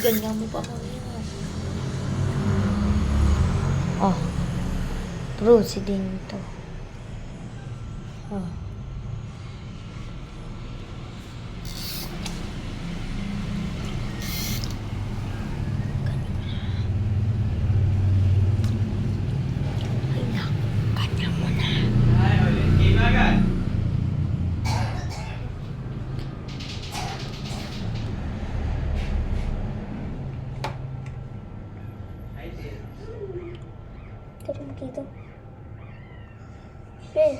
ganyan mo pa pa. Oh. True, si din to. Oh. Ay, naku. Ganyan mo na. Ay, ulit. Game agad. Ay, din. Tara mo dito. Ben.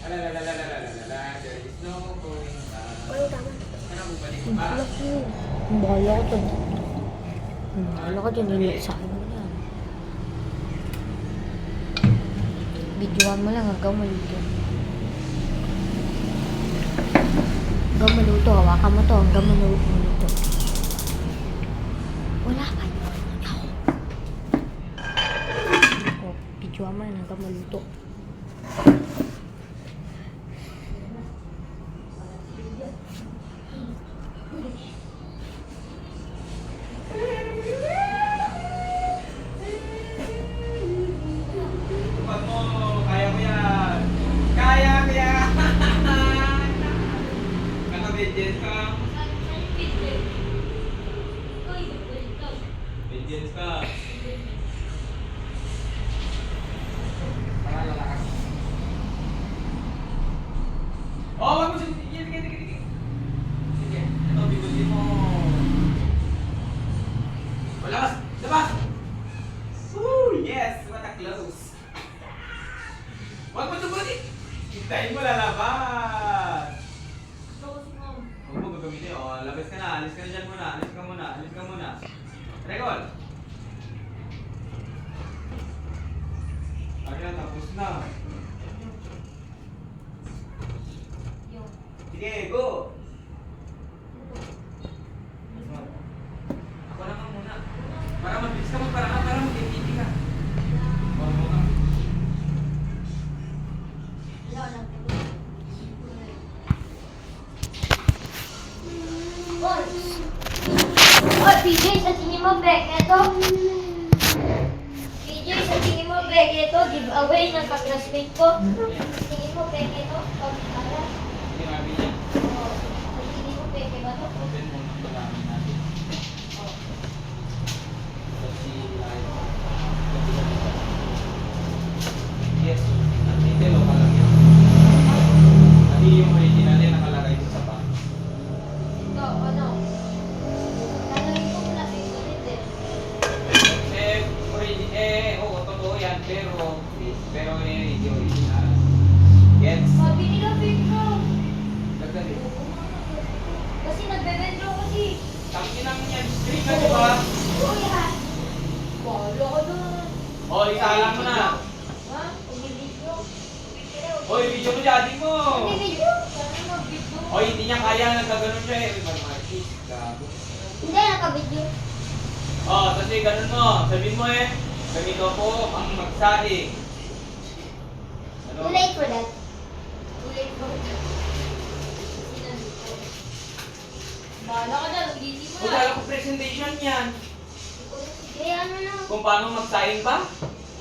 Alalalalalalalala, there is no going back. Ay, tama. Ano, bumalik Ang pa? balak mo. Ang bahala ka dyan. Ang bahala ka dyan. Hindi sa akin mo yan. Videoan mo lang hanggang maluto. Hanggang maluto. Hawakan mo to hanggang maluto. Wala pa. Oh, videoan mo lang hanggang maluto. Tupad mo, kaya mo yan. Kaya mo yan. Naka-obedience ka. Obedience ka. Para lalakas. Oh, wag mo siya. Sige. Sige. Ito, bigutin mo. Labas! Labas! Woo! Yes! What a close! Wag mo tubutin! Hintayin mo lalabas! Huwag mo gagamitin. O, labas ka na. Alis ka na dyan muna. Alis ka muna. Rekol! Ayan, tapos na. Sige, go! Ako na ka muna. Para mabilis ka magparaan, para mag-ibiti ka. Huwag mo ka. Oh, PJ, sa tingin mo, Bek, ito? PJ, sa tingin mo, Bek, ito? Giveaway ng ka-classmate ko. Sa tingin mo, Bek, ito? Pag-ara? Sige, Marvin yan. Oh, sa tingin mo, Bek, ba ito? Open mo ng malamin natin. Kasi, yes. Nandito ka lang yan. Kasi yung original yan nakalagay ko sa bag. Ito, ano? Lalagay ko muna, Bek, ulit eh. Oo, totoo yan, pero hindi original. Gets? Sabi nila, Bek, bro. Dagdali. Kasi nagbe-bendro kasi. Tangin ang yan, string na, di ba? Kuya! Bolo ko dun. O, isalang mo na. Ha? Pag-video. Oy, video mo daddy mo. Pag-video? Sana mag-video. Oy, hindi niya kaya nagkaganon siya eh. Uy, Marquis, gago. Hindi, naka-video. Oh, kasi ganun mo. Sabihin mo eh, ganito po ang magsaing. Ano? Too late for that. Too late for that. Bahala ka na, mag-video mo Kung na. wala ko presentation yan. Sige, ano na. Kung paano magsaing ba?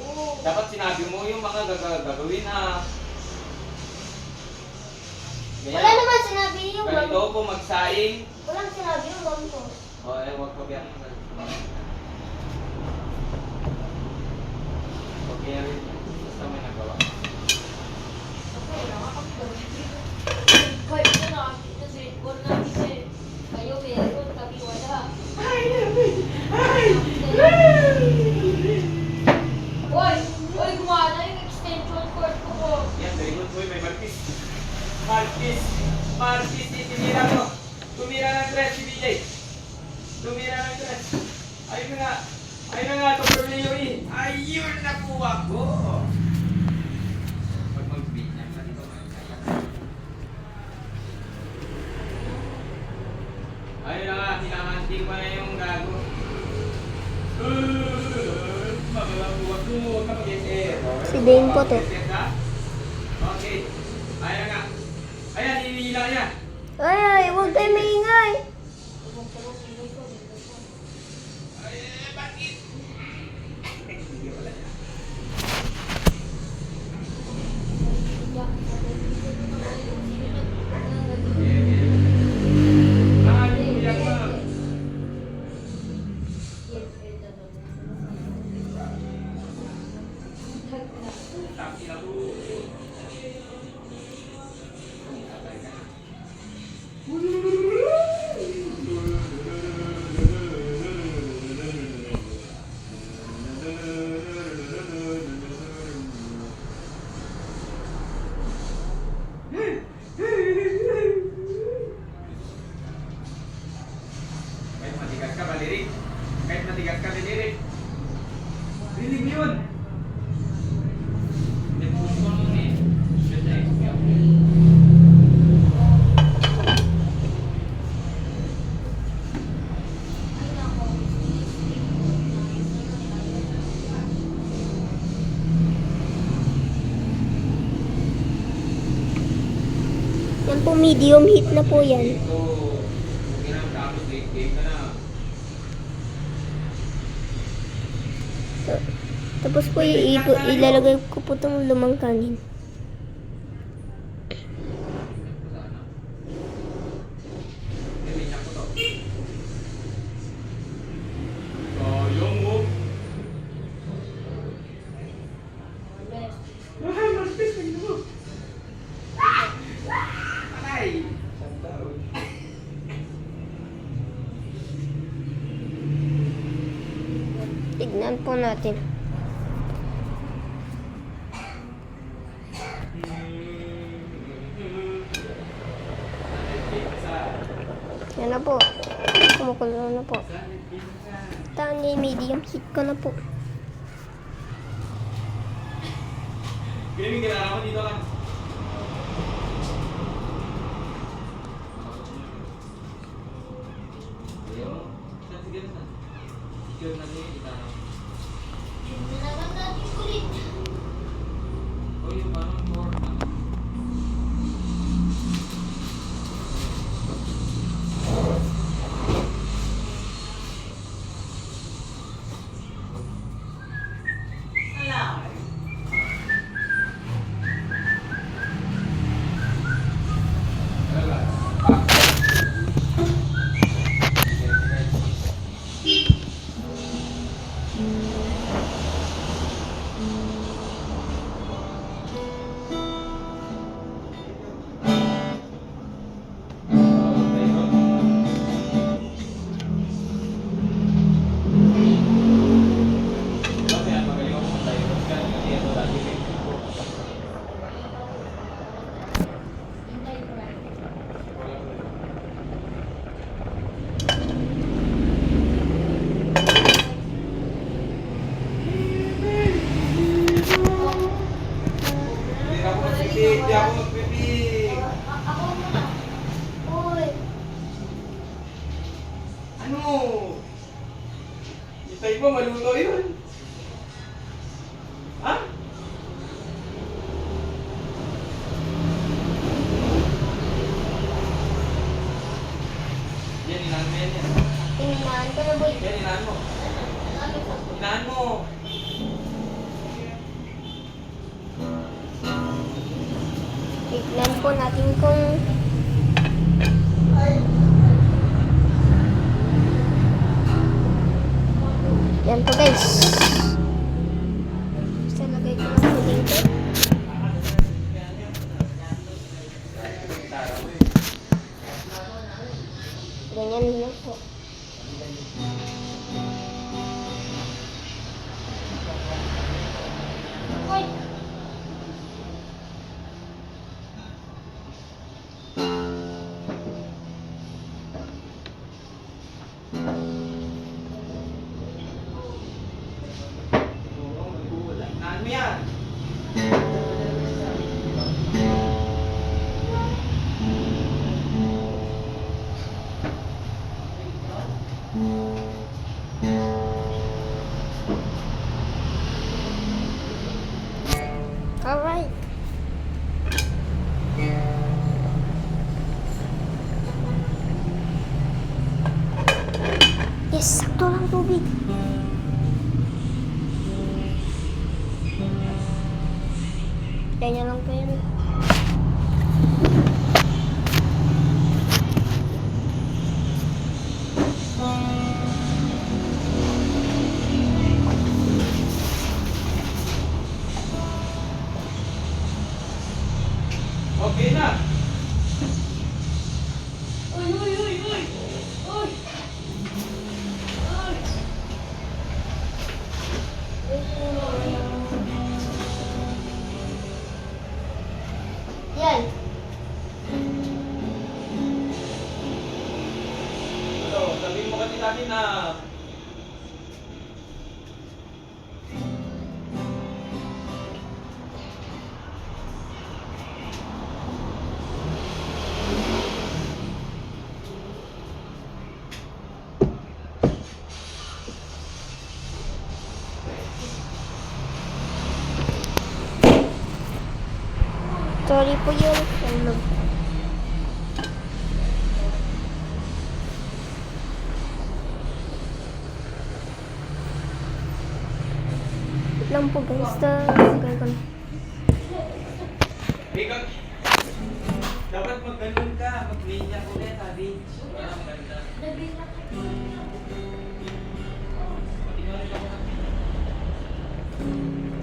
Oo. Dapat sinabi mo yung mga gagawin na. Wala naman sinabi yung Ganito po magsaing. Walang sinabi yung mom ko. O, wag ko biyan. Okay rin. Basta may nagawa. Okay, nakakapagod. Hoy, ito na. Ito sa report na kasi. Kayo meron, kami wala. Hoy! Hoy, gumana yung extension cord ko po. Yan, very good boy. May Marquis. Marquis, tinira mo. Tumira ng dress si BJ. Tumira ng dress. Ayun na nga, Dr. Leoy. Ayun, nakuha ko. Pag mag-beat niya, pati ko magkaya. Ayun na nga, hinahanting ko na yung gago. Magalang-buwag ko, huwag ka mag-SR. Si Dane po to. Okay. Ayun na nga. Ayan, hinihila niya. Ay, huwag tayo maingay. Ay, bakit? Hindi wala. Ay, kuya ka. Tapi aku kahit matigas ka, balirik. Kahit matigas ka, balirik. Rinig mo yun. Yan po, medium heat na po yan. Ito, kung ginamit game ka na. Tapos po, ilalagay ko po itong lumang kanin. Nilinya ko to. Sayang mo. Maspis ka mo. Ay! Tignan po natin. Yan na po. Kumukulo na po. Tani, medium heat ko na po. Gini kailangan mo dito kan. Ayo, sige na. Sige na ni kita. Oh, yung parang more. Hindi ako magpipig. Ako muna. Uy. Ano? Itay mo, maluto yun. Ha? Yan, inahan mo yan. Tingnan ko na, boy. Yan, inahan mo. Inahan mo. Tignan po natin kung yan po, guys. Basta lagay ko lang po dito. Ganyan lang po. Uy. Ganyan lang po yun. Okay na. Uy, uy, uy, uy! Uy! Uy! Yan. Ano, sabihin mo kasi sa akin na Sorry po yun. Ano? Wait lang po guys. Gagawin. ikaw, dapat mag-ganun ka, mag-linya ulit, sabi. Yan ang ganda.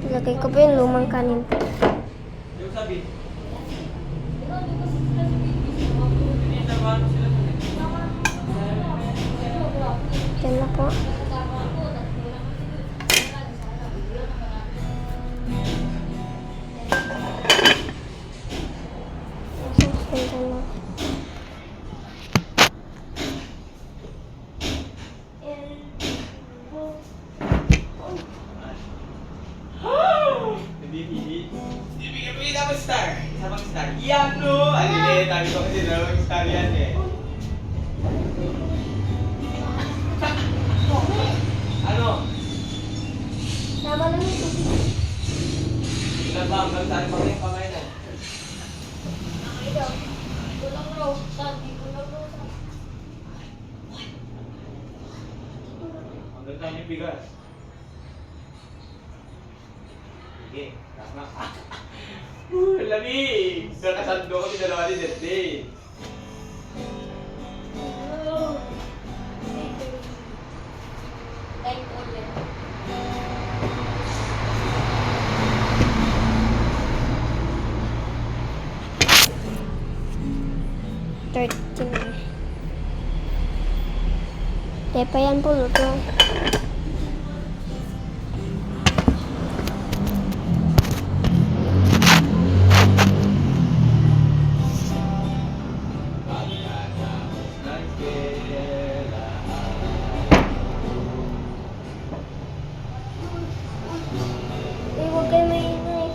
Ilagay ko po yung lumang kanin po. Yung sabi, hindi naman sila sabi. Yan na po. Susundan na. Ibigay dapat star. Isa pang star. Yan no! Ano eh, sabi ko kasi dalawang star yan eh. Ano? Tama lang yung tubig. Ilan ba hanggang saan pa rin kamay na? Kulang raw. Sabi, kulang raw. Hanggang saan yung bigas? Sige, tama. Lamig! Nakasando kami dalawa ni Dede. Time ulit. Tepa yan po, luto. Eh, huwag kayo maingay.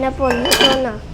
na po, luto na.